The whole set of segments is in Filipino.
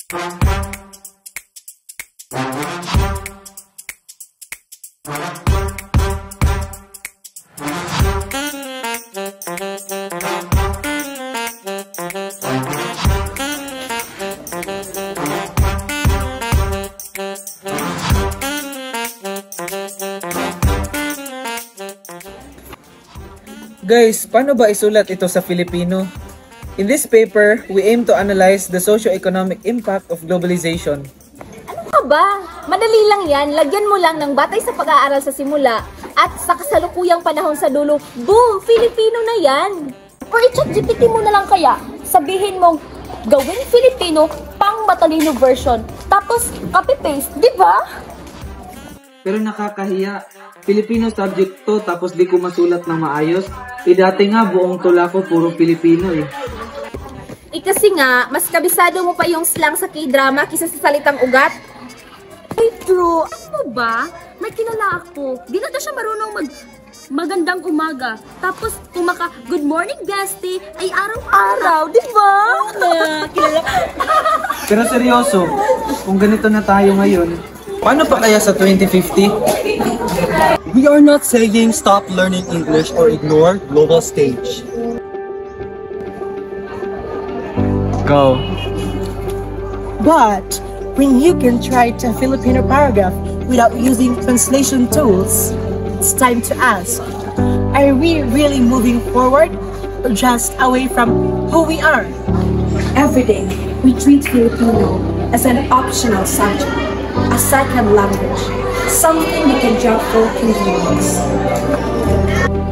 Guys, paano ba isulat ito sa Filipino? In this paper, we aim to analyze the socio-economic impact of globalization. Ano ka ba? Madali lang yan. Lagyan mo lang ng batay sa pag-aaral sa simula at sa kasalukuyang panahon sa dulo. Boom! Filipino na yan! Or i-ChatGPT mo na lang kaya. Sabihin mong gawin Filipino pang matalino version. Tapos copy-paste, di ba? Pero nakakahiya. Filipino subject to tapos di ko masulat ng maayos. Dati nga buong tula ko puro Filipino eh. Kasi nga, mas kabisado mo pa yung slang sa K-drama kisa sa salitang ugat. Ay, true. Ano ba? May kilala ako. Di na siya marunong magandang umaga. Tapos, good morning, bestie, ay araw-araw, di ba? Kilala ko. Pero seryoso, kung ganito na tayo ngayon, paano pa kaya sa 2050? We are not saying stop learning English or ignore global stage. Go. But when you can write a Filipino paragraph without using translation tools, it's time to ask, are we really moving forward or just away from who we are? Every day, we treat Filipino as an optional subject, a second language, something we can drop for convenience.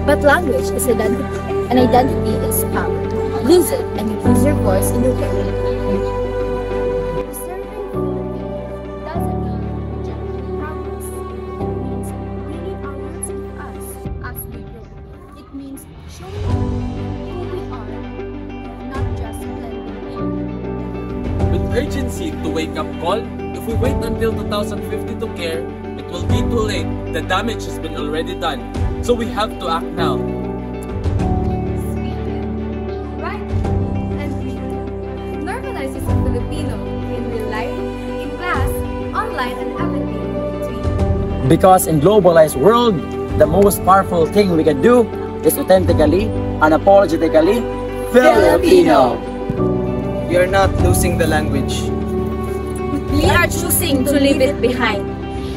But language is identity, and identity is power. Lose it and you lose your voice in the world. Preserving Filipino doesn't mean just progress. It means bringing our roots with us as we grow. It means showing who we are, not just blending in. With urgency to wake up call, if we wait until 2050 to care, it will be too late. The damage has been already done. So we have to act now. Right? And normalize sa Filipino in real life, in class, online, and everything in between. Because in globalized world, the most powerful thing we can do is authentically, unapologetically Filipino. We are not losing the language. We are choosing to leave it behind.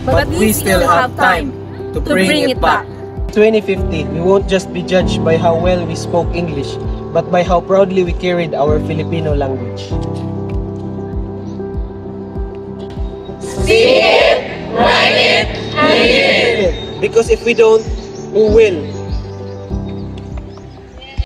But we still have time to bring it back. 2050, we won't just be judged by how well we spoke English, but by how proudly we carried our Filipino language. See it, write it, and live it! Because if we don't, who will?